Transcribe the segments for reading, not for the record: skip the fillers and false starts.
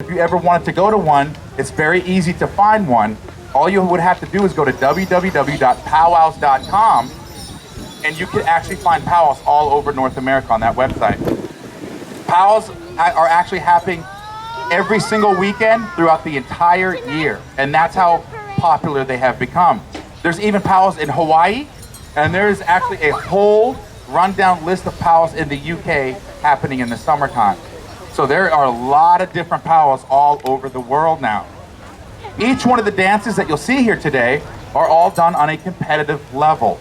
If you ever wanted to go to one, it's very easy to find one. All you would have to do is go to www.powwows.com, and you can actually find powwows all over North America on that website. Powwows are actually happening every single weekend throughout the entire year, and that's how popular they have become. There's even powwows in Hawaii, and there's actually a whole rundown list of powwows in the UK happening in the summertime. So there are a lot of different powwows all over the world now. Each one of the dances that you'll see here today are all done on a competitive level.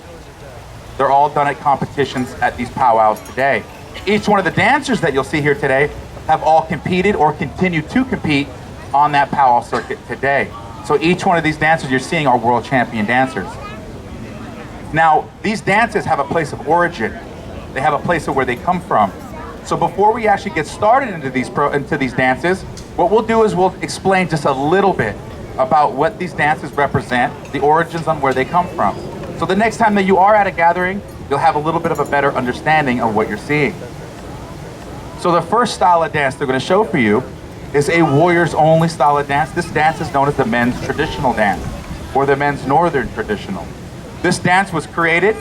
They're all done at competitions at these powwows today. Each one of the dancers that you'll see here today have all competed or continue to compete on that powwow circuit today. So each one of these dancers you're seeing are world champion dancers. Now, these dances have a place of origin. They have a place of where they come from. So before we actually get started into these dances, what we'll do is we'll explain just a little bit about what these dances represent, the origins on where they come from. So the next time that you are at a gathering, you'll have a little bit of a better understanding of what you're seeing. So the first style of dance they're going to show for you is a warriors only style of dance. This dance is known as the men's traditional dance, or the men's northern traditional. This dance was created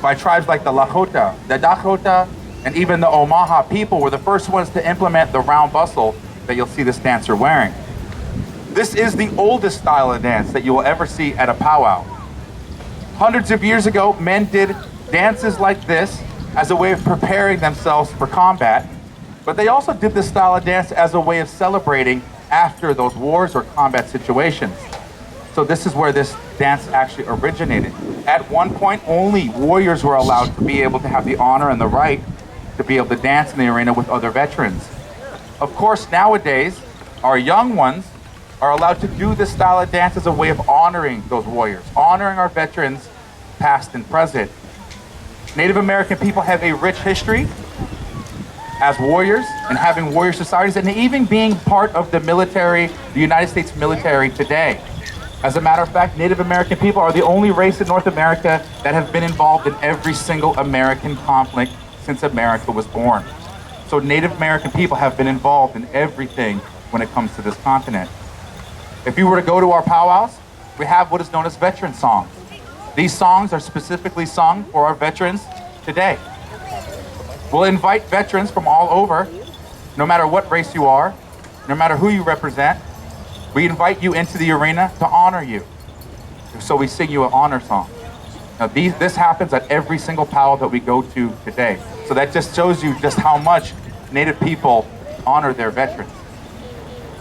by tribes like the Lakota, the Dakota, and even the Omaha people were the first ones to implement the round bustle that you'll see this dancer wearing. This is the oldest style of dance that you will ever see at a powwow. Hundreds of years ago, men did dances like this as a way of preparing themselves for combat, but they also did this style of dance as a way of celebrating after those wars or combat situations. So this is where this dance actually originated. At one point, only warriors were allowed to be able to have the honor and the right to be able to dance in the arena with other veterans. Of course, nowadays, our young ones are allowed to do this style of dance as a way of honoring those warriors, honoring our veterans, past and present. Native American people have a rich history as warriors and having warrior societies and even being part of the military, the United States military today. As a matter of fact, Native American people are the only race in North America that have been involved in every single American conflict since America was born. So Native American people have been involved in everything when it comes to this continent. If you were to go to our powwows, we have what is known as veteran songs. These songs are specifically sung for our veterans today. We'll invite veterans from all over, no matter what race you are, no matter who you represent. We invite you into the arena to honor you. So we sing you an honor song. Now this happens at every single powwow that we go to today. So that just shows you just how much Native people honor their veterans.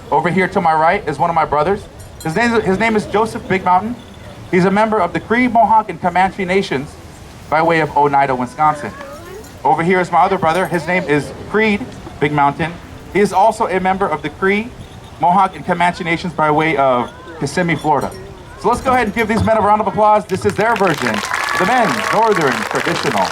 Over here to my right is one of my brothers. His name is Joseph Big Mountain. He's a member of the Cree, Mohawk, and Comanche nations by way of Oneida, Wisconsin. Over here is my other brother. His name is Creed Big Mountain. He is also a member of the Cree, Mohawk, and Comanche nations by way of Kissimmee, Florida. So let's go ahead and give these men a round of applause. This is their version of the men's northern traditional.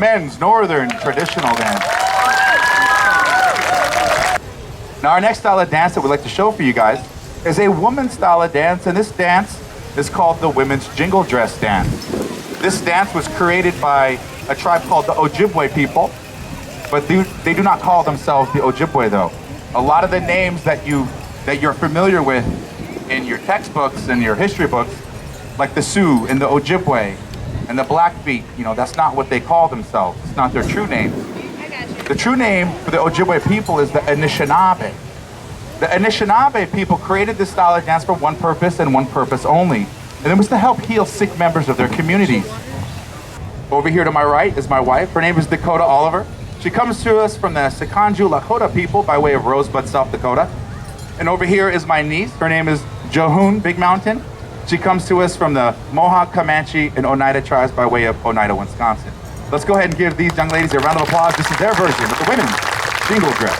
men's northern traditional dance. Now our next style of dance that we'd like to show for you guys is a woman's style of dance, and this dance is called the women's jingle dress dance. This dance was created by a tribe called the Ojibwe people, but they do not call themselves the Ojibwe though. A lot of the names that you're familiar with in your textbooks and your history books, like the Sioux and the Ojibwe and the Blackfeet, you know, that's not what they call themselves. It's not their true name. The true name for the Ojibwe people is the Anishinaabe. The Anishinaabe people created this style of dance for one purpose and one purpose only, and it was to help heal sick members of their communities. Over here to my right is my wife. Her name is Dakota Oliver. She comes to us from the Sikanju Lakota people by way of Rosebud, South Dakota. And over here is my niece. Her name is Johoon Big Mountain. She comes to us from the Mohawk, Comanche, and Oneida tribes by way of Oneida, Wisconsin. Let's go ahead and give these young ladies a round of applause. This is their version of the women's jingle dress.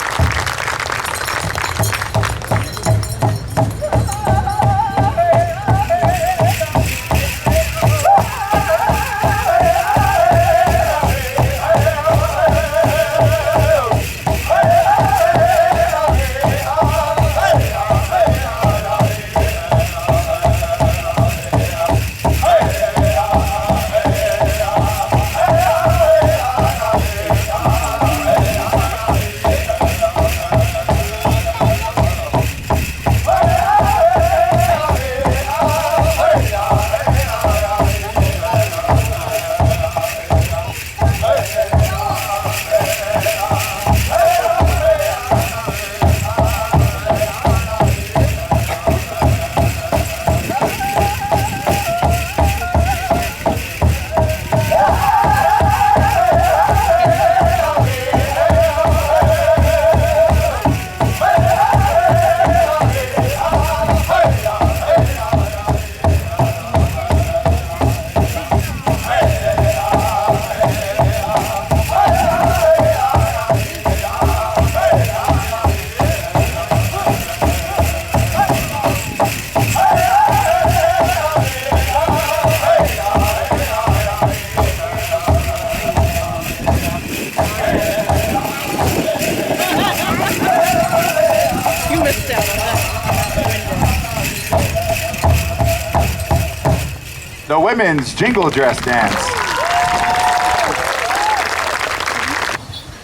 The women's jingle dress dance.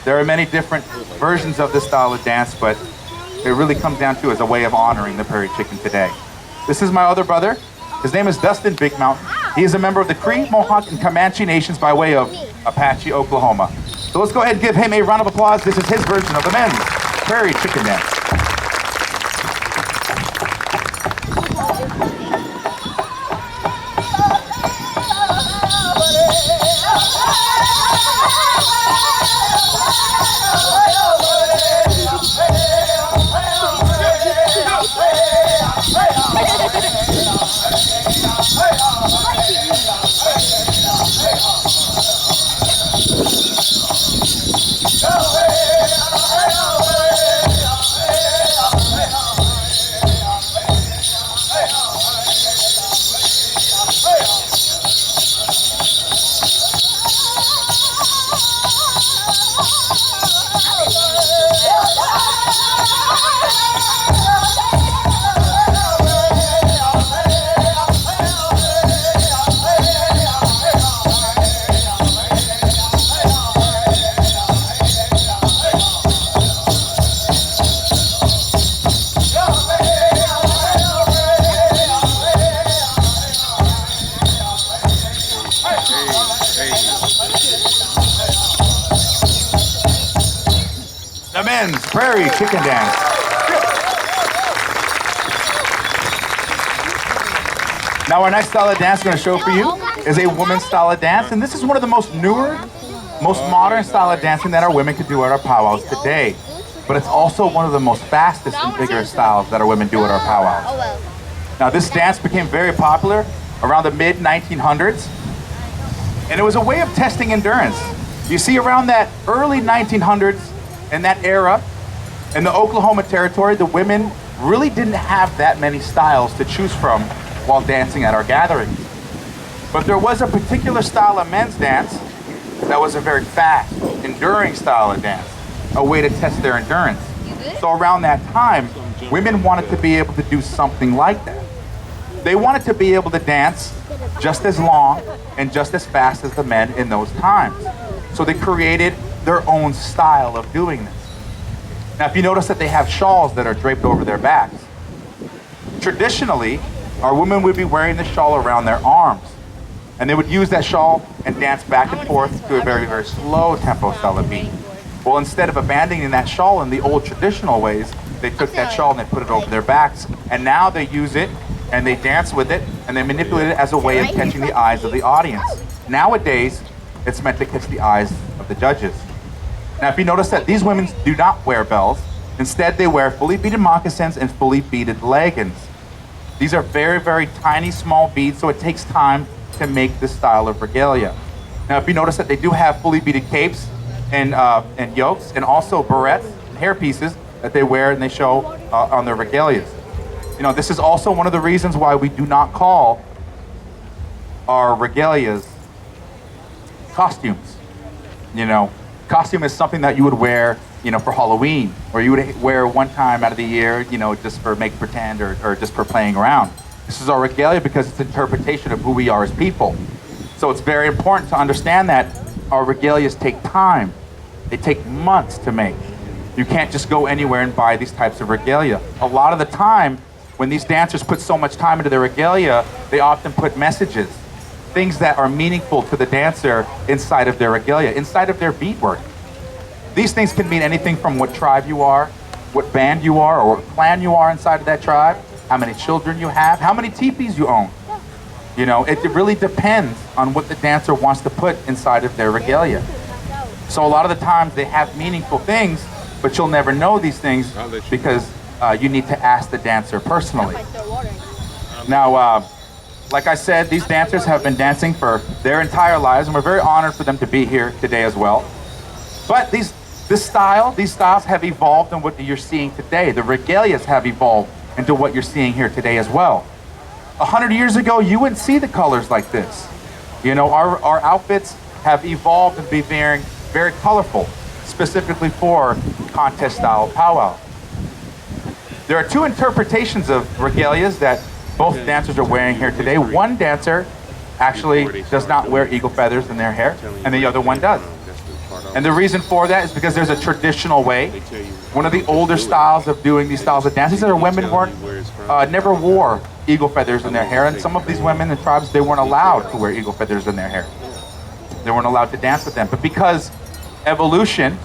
There are many different versions of this style of dance, but it really comes down to as a way of honoring the prairie chicken today. This is my other brother. His name is Dustin Big Mountain. He is a member of the Cree, Mohawk, and Comanche nations by way of Apache, Oklahoma. So let's go ahead and give him a round of applause. This is his version of the men's prairie chicken dance. The men's prairie chicken dance. Now our next style of dance I'm going to show for you is a woman's style of dance, and this is one of the most newer, most modern style of dancing that our women could do at our powwows today. But it's also one of the most fastest and vigorous styles that our women do at our powwows. Now this dance became very popular around the mid-1900s, and it was a way of testing endurance. You see, around that early 1900s, in that era, in the Oklahoma territory, the women really didn't have that many styles to choose from while dancing at our gatherings. But there was a particular style of men's dance That was a very fast, enduring style of dance, a way to test their endurance. So around that time, women wanted to be able to do something like that. They wanted to be able to dance just as long and just as fast as the men in those times. So they created their own style of doing this. Now, if you notice that they have shawls that are draped over their backs, traditionally, our women would be wearing the shawl around their arms. And they would use that shawl and dance back and forth to a very, very slow tempo style of beat. Well, instead of abandoning that shawl in the old traditional ways, they took that shawl and they put it over their backs. And now they use it and they dance with it and they manipulate it as a way of catching the eyes of the audience. Nowadays, it's meant to catch the eyes of the judges. Now, if you notice that these women do not wear bells, instead they wear fully beaded moccasins and fully beaded leggings. These are very, very tiny, small beads, so it takes time to make this style of regalia. Now, if you notice that they do have fully beaded capes and yokes, and also barrettes and hair pieces that they wear and they show on their regalias. You know, this is also one of the reasons why we do not call our regalias costumes. You know, costume is something that you would wear, you know, for Halloween, or you would wear one time out of the year, you know, just for make pretend or just for playing around. This is our regalia because it's an interpretation of who we are as people. So it's very important to understand that our regalias take time. They take months to make. You can't just go anywhere and buy these types of regalia. A lot of the time, when these dancers put so much time into their regalia, they often put messages, things that are meaningful to the dancer inside of their regalia, inside of their beadwork. These things can mean anything from what tribe you are, what band you are, or what clan you are inside of that tribe, how many children you have, how many teepees you own. You know, it really depends on what the dancer wants to put inside of their regalia. So a lot of the times they have meaningful things, but you'll never know these things because you need to ask the dancer personally. Now, like I said, these dancers have been dancing for their entire lives, and we're very honored for them to be here today as well. But these styles have evolved in what you're seeing today. The regalias have evolved into what you're seeing here today as well. 100 years ago, you wouldn't see the colors like this. You know, our outfits have evolved to be very colorful, specifically for contest style powwow. There are two interpretations of regalias that both dancers are wearing here today. One dancer actually does not wear eagle feathers in their hair, and the other one does. And the reason for that is because there's a traditional way. One of the older styles of doing these styles of dances that women never wore eagle feathers in their hair, and some of these women and tribes, they weren't allowed to wear eagle feathers in their hair. They weren't allowed to dance with them. But because evolution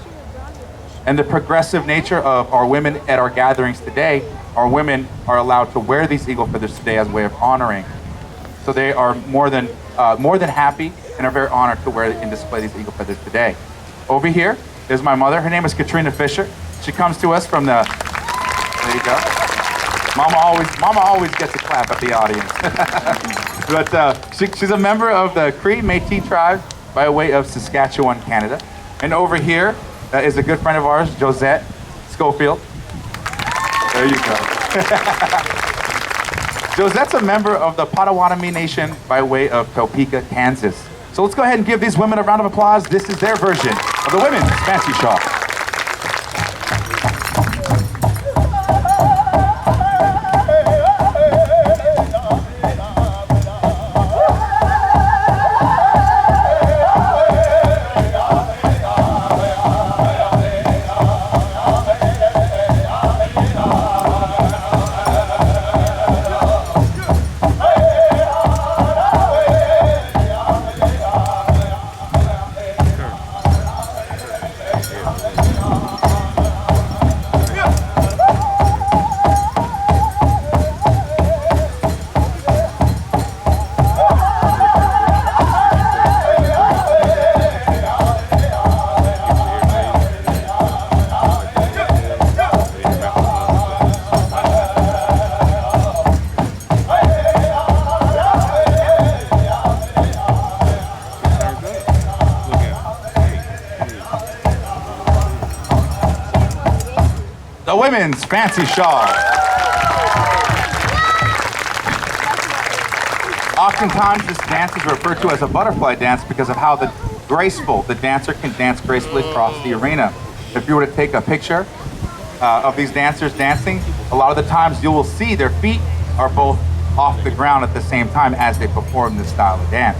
and the progressive nature of our women at our gatherings today, our women are allowed to wear these eagle feathers today as a way of honoring. So they are more than happy and are very honored to wear and display these eagle feathers today. Over here is my mother. Her name is Katrina Fisher. She comes to us from the, there you go. Mama always gets a clap at the audience. But she's a member of the Cree Métis tribe by way of Saskatchewan, Canada. And over here is a good friend of ours, Josette Schofield. There you go. Josette's a member of the Potawatomi Nation by way of Topeka, Kansas. So let's go ahead and give these women a round of applause. This is their version of the women's fancy shawl. The women's fancy shawl. Oftentimes this dance is referred to as a butterfly dance because of how the graceful. The dancer can dance gracefully across the arena. If you were to take a picture of these dancers dancing, a lot of the times you will see their feet are both off the ground at the same time as they perform this style of dance.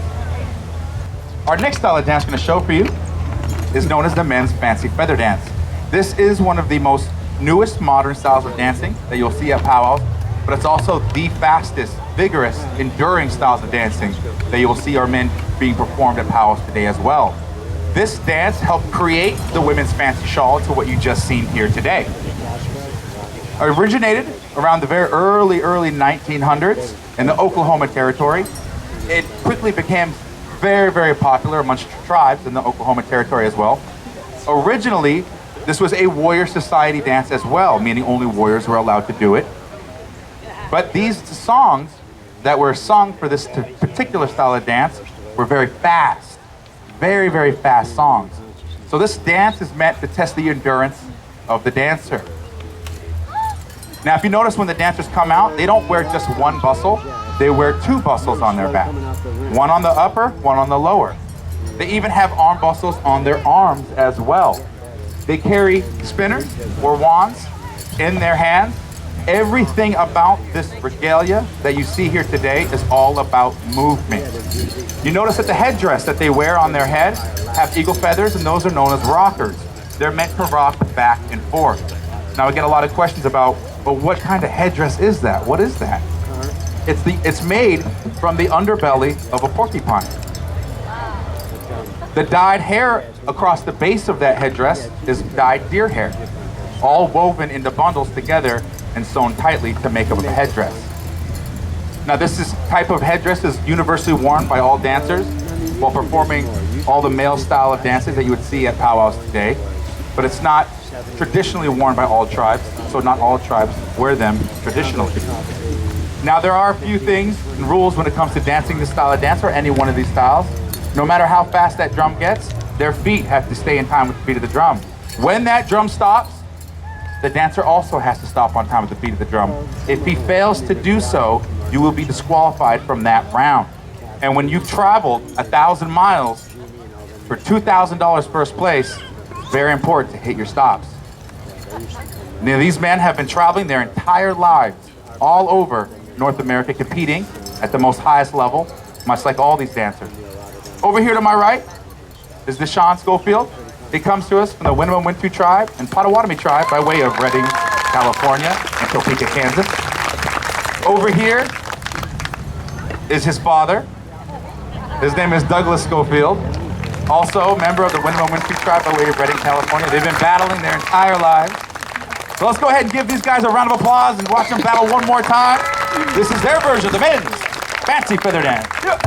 Our next style of dance I'm going to show for you is known as the men's fancy feather dance. This is one of the most newest modern styles of dancing that you'll see at PowWows, but it's also the fastest, vigorous, enduring styles of dancing that you will see our men being performed at PowWows today as well. This dance helped create the women's fancy shawl to what you just seen here today. Originated around the very early 1900s in the Oklahoma Territory. It quickly became very popular amongst tribes in the Oklahoma Territory as well. Originally, this was a warrior society dance as well, meaning only warriors were allowed to do it. But these songs that were sung for this particular style of dance were very fast, very fast songs. So this dance is meant to test the endurance of the dancer. Now, if you notice when the dancers come out, they don't wear just one bustle, they wear two bustles on their back. One on the upper, one on the lower. They even have arm bustles on their arms as well. They carry spinners or wands in their hands. Everything about this regalia that you see here today is all about movement. You notice that the headdress that they wear on their head have eagle feathers, and those are known as rockers. They're meant to rock back and forth. Now we get a lot of questions about, well, what kind of headdress is that? What is that? It's made from the underbelly of a porcupine. The dyed hair across the base of that headdress is dyed deer hair, all woven into bundles together and sewn tightly to make up a headdress. Now this type of headdress is universally worn by all dancers while performing all the male style of dances that you would see at PowWows today, but it's not traditionally worn by all tribes, so not all tribes wear them traditionally. Now there are a few things and rules when it comes to dancing this style of dance or any one of these styles. No matter how fast that drum gets, their feet have to stay in time with the beat of the drum. When that drum stops, the dancer also has to stop on time with the beat of the drum. If he fails to do so, you will be disqualified from that round. And when you've traveled 1,000 miles for $2,000 first place, it's very important to hit your stops. Now, these men have been traveling their entire lives all over North America, competing at the most highest level, much like all these dancers. Over here to my right is the Chasco Festival. He comes to us from the Winnemem-Wintu tribe and Potawatomi tribe by way of Redding, California, and Topeka, Kansas. Over here is his father. His name is Douglas Schofield, also a member of the Winnemem-Wintu tribe by way of Redding, California. They've been battling their entire lives. So let's go ahead and give these guys a round of applause and watch them battle one more time. This is their version of the men's fancy feather dance. Yeah.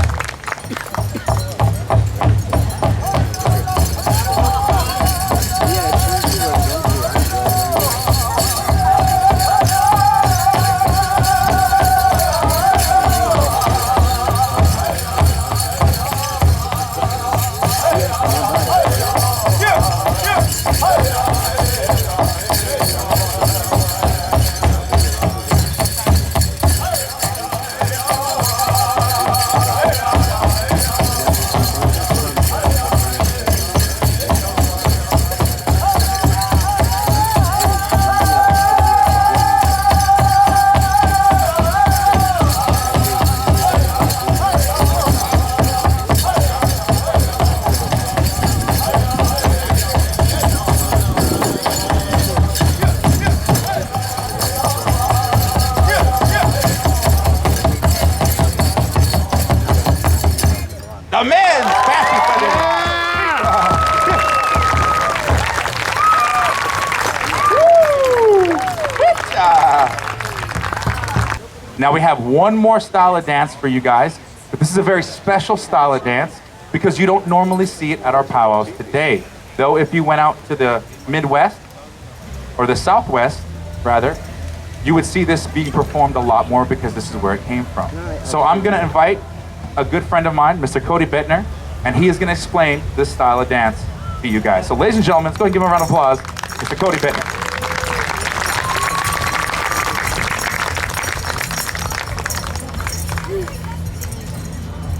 The men's fancy feather dance. Now we have one more style of dance for you guys, but this is a very special style of dance because you don't normally see it at our PowWows today. Though if you went out to the Midwest, or the Southwest rather, you would see this being performed a lot more because this is where it came from. So I'm gonna invite a good friend of mine, Mr. Cody Bittner, and he is going to explain this style of dance to you guys. So ladies and gentlemen, let's go ahead and give him a round of applause, Mr. Cody Bittner.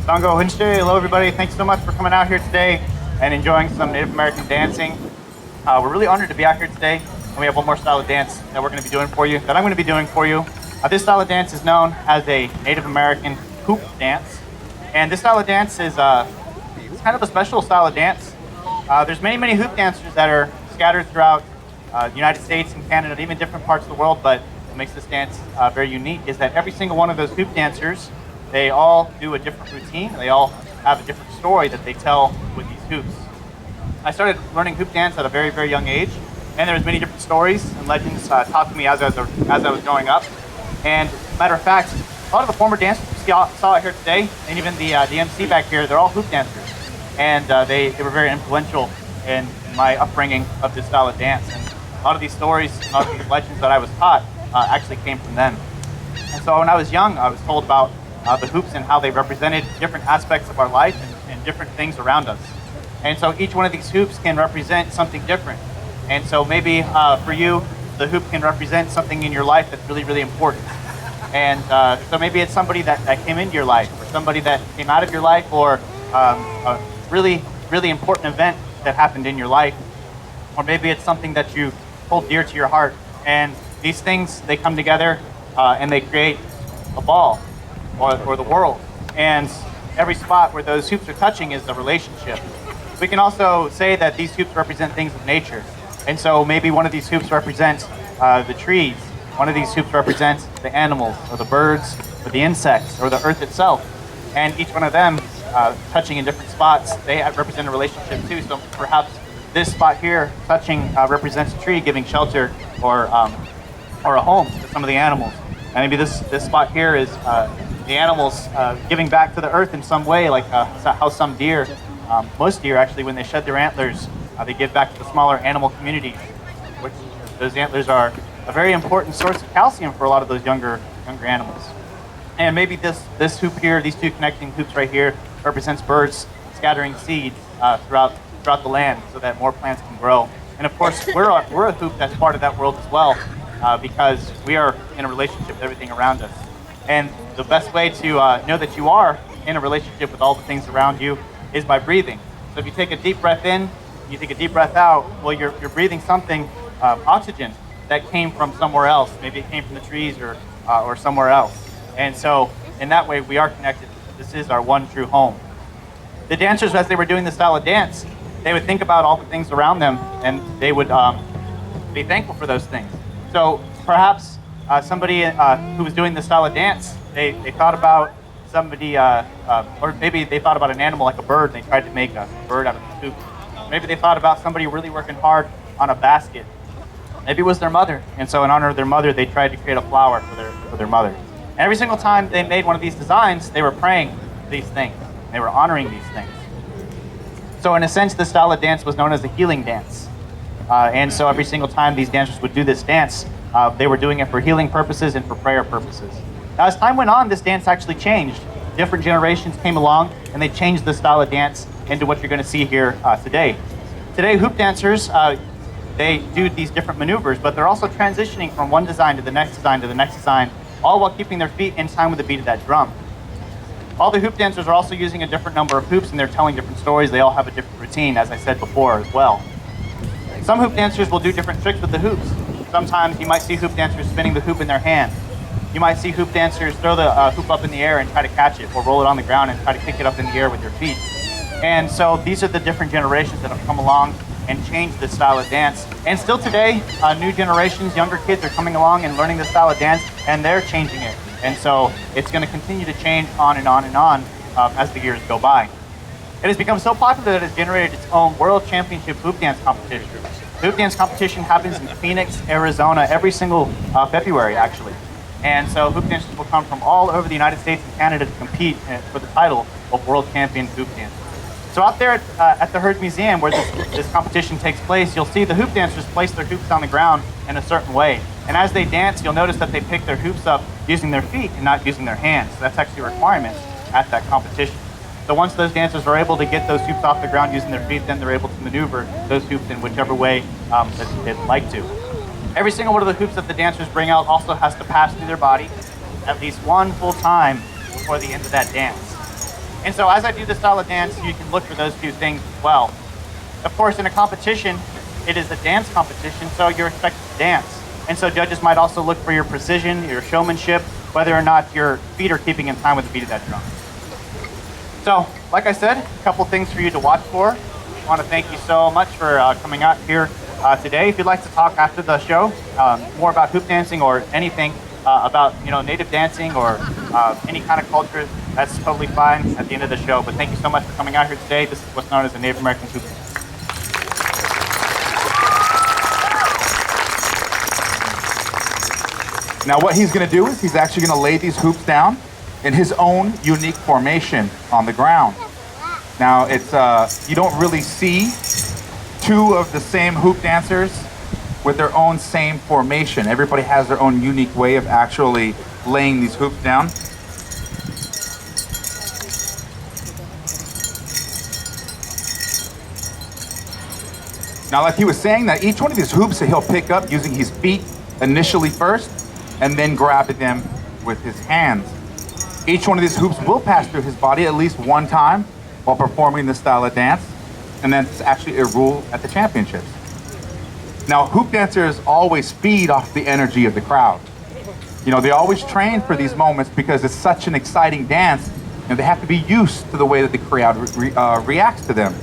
Dango Hunche, hello everybody, thanks so much for coming out here today. and enjoying some Native American dancing. We're really honored to be out here today, and we have one more style of dance that we're going to be doing for you, that I'm going to be doing for you. This style of dance is known as a Native American hoop dance, and this style of dance is it's kind of a special style of dance. There's many hoop dancers that are scattered throughout the United States and Canada, and even different parts of the world, but what makes this dance very unique is that every single one of those hoop dancers, they all do a different routine. They all have a different story that they tell with these hoops. I started learning hoop dance at a very young age, and there's many different stories and legends taught to me as I was growing up. And matter of fact, a lot of the former dancers you saw out here today, and even the MC back here, they're all hoop dancers. And they were very influential in my upbringing of this style of dance. And a lot of these stories, a lot of these legends that I was taught actually came from them. And so when I was young, I was told about the hoops and how they represented different aspects of our life and different things around us. And so each one of these hoops can represent something different. And so maybe for you, the hoop can represent something in your life that's really important. And so maybe it's somebody that came into your life, or somebody that came out of your life, or a really important event that happened in your life. Or maybe it's something that you hold dear to your heart. And these things, they come together and they create a ball or the world. And every spot where those hoops are touching is the relationship. We can also say that these hoops represent things of nature. And so maybe one of these hoops represents the trees. One of these hoops represents the animals, or the birds, or the insects, or the earth itself. And each one of them touching in different spots, they represent a relationship too. So perhaps this spot here touching represents a tree giving shelter or a home to some of the animals. And maybe this spot here is the animals giving back to the earth in some way, like how some deer, most deer actually, when they shed their antlers, they give back to the smaller animal communities, which those antlers are a very important source of calcium for a lot of those younger animals. And maybe this hoop here, these two connecting hoops right here, represents birds scattering seeds throughout the land so that more plants can grow. And of course, we're a hoop that's part of that world as well, because we are in a relationship with everything around us. And the best way to know that you are in a relationship with all the things around you is by breathing. So if you take a deep breath in, you take a deep breath out, well, you're breathing something, oxygen, that came from somewhere else. Maybe it came from the trees or somewhere else. And so in that way, we are connected. This is our one true home. The dancers, as they were doing this style of dance, they would think about all the things around them, and they would be thankful for those things. So perhaps somebody who was doing this style of dance, they thought about somebody, or maybe they thought about an animal like a bird, and they tried to make a bird out of the hoop. Maybe they thought about somebody really working hard on a basket. Maybe it was their mother, and so in honor of their mother, they tried to create a flower for their mother. And every single time they made one of these designs, they were praying for these things. They were honoring these things. So in a sense, this style of dance was known as the healing dance. And so every single time these dancers would do this dance, they were doing it for healing purposes and for prayer purposes. Now, as time went on, this dance actually changed. Different generations came along, and they changed the style of dance into what you're going to see here today. Today, hoop dancers, they do these different maneuvers, but they're also transitioning from one design to the next design to the next design, all while keeping their feet in time with the beat of that drum. All the hoop dancers are also using a different number of hoops, and they're telling different stories. They all have a different routine, as I said before, as well. Some hoop dancers will do different tricks with the hoops. Sometimes you might see hoop dancers spinning the hoop in their hand. You might see hoop dancers throw the hoop up in the air and try to catch it, or roll it on the ground and try to kick it up in the air with their feet. And so these are the different generations that have come along and changed this style of dance. And still today, new generations, younger kids are coming along and learning this style of dance, and they're changing it. And so it's going to continue to change on and on and on as the years go by. It has become so popular that it's generated its own World Championship Hoop Dance competition. The hoop dance competition happens in Phoenix, Arizona, every single February, actually. And so hoop dancers will come from all over the United States and Canada to compete for the title of World Champion Hoop Dancer. So out there at the Herd Museum, where this competition takes place, you'll see the hoop dancers place their hoops on the ground in a certain way. And as they dance, you'll notice that they pick their hoops up using their feet and not using their hands. So that's actually a requirement at that competition. So once those dancers are able to get those hoops off the ground using their feet, then they're able to maneuver those hoops in whichever way that they'd like to. Every single one of the hoops that the dancers bring out also has to pass through their body at least one full time before the end of that dance. And so as I do this style of dance, you can look for those two things as well. Of course, in a competition, it is a dance competition, so you're expected to dance. And so judges might also look for your precision, your showmanship, whether or not your feet are keeping in time with the beat of that drum. So, like I said, a couple things for you to watch for. I want to thank you so much for coming out here today. If you'd like to talk after the show, more about hoop dancing or anything about native dancing or any kind of culture, that's totally fine at the end of the show. But thank you so much for coming out here today. This is what's known as the Native American hoop dance. Now what he's going to do is he's actually going to lay these hoops down in his own unique formation on the ground. Now it's you don't really see two of the same hoop dancers with their own same formation. Everybody has their own unique way of actually laying these hoops down. Now, like he was saying, that each one of these hoops that he'll pick up using his feet initially first, and then grab at them with his hands. Each one of these hoops will pass through his body at least one time while performing this style of dance, and that's actually a rule at the championships. Now, hoop dancers always feed off the energy of the crowd. They always train for these moments because it's such an exciting dance, and they have to be used to the way that the crowd reacts to them.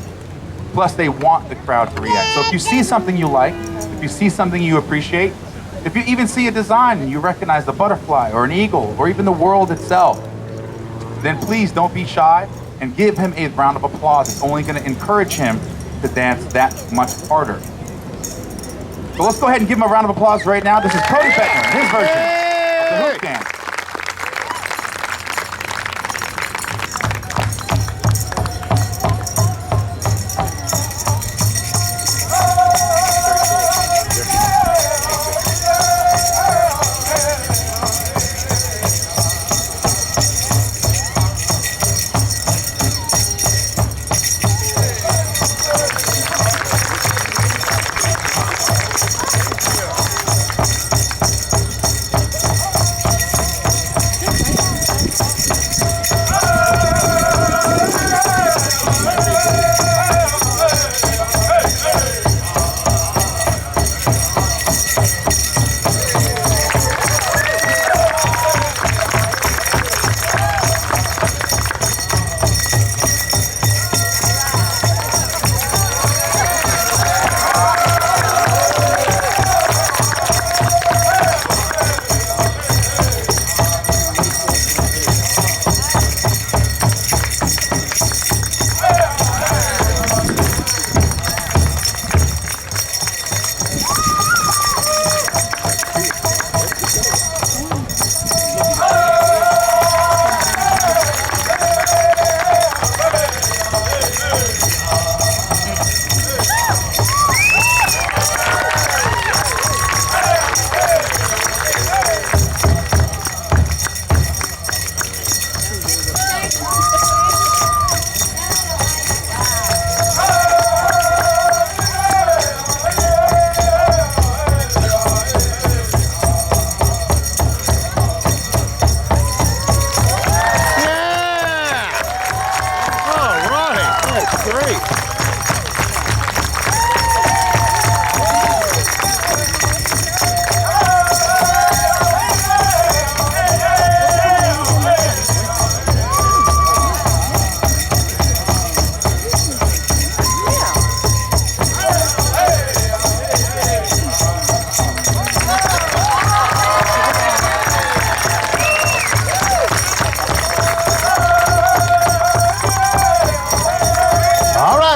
Plus, they want the crowd to react. So if you see something you like, if you see something you appreciate, if you even see a design and you recognize the butterfly or an eagle or even the world itself, then please don't be shy and give him a round of applause. It's only going to encourage him to dance that much harder. So let's go ahead and give him a round of applause right now. This is Cody Beckman, his version of the hoop dance.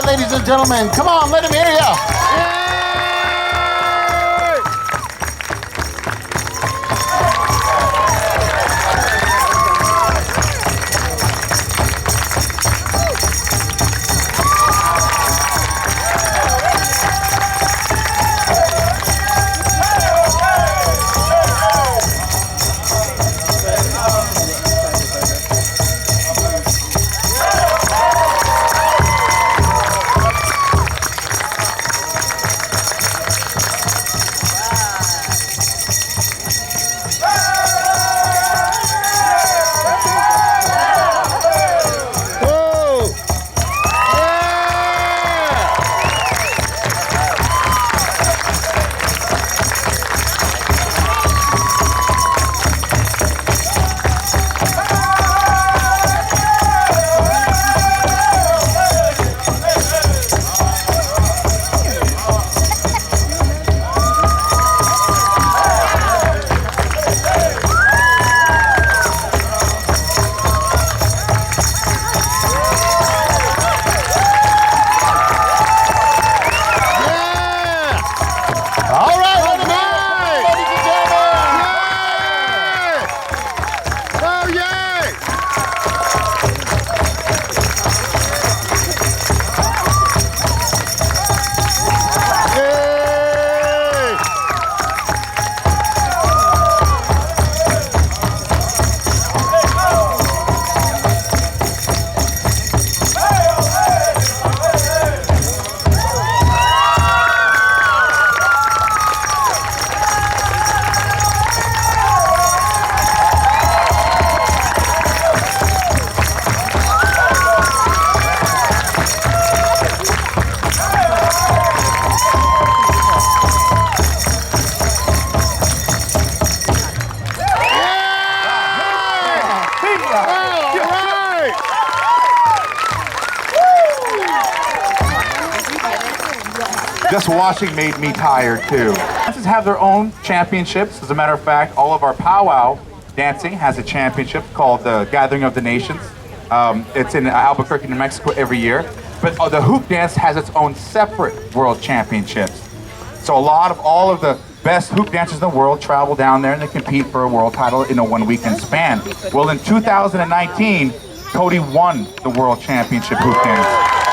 Ladies and gentlemen, come on, let him hear ya. Just watching made me tired too. Dances have their own championships. As a matter of fact, all of our powwow dancing has a championship called the Gathering of the Nations. It's in Albuquerque, New Mexico every year. But the hoop dance has its own separate world championships. So all of the best hoop dancers in the world travel down there and they compete for a world title in a 1 weekend span. Well, in 2019, Cody won the world championship hoop dance.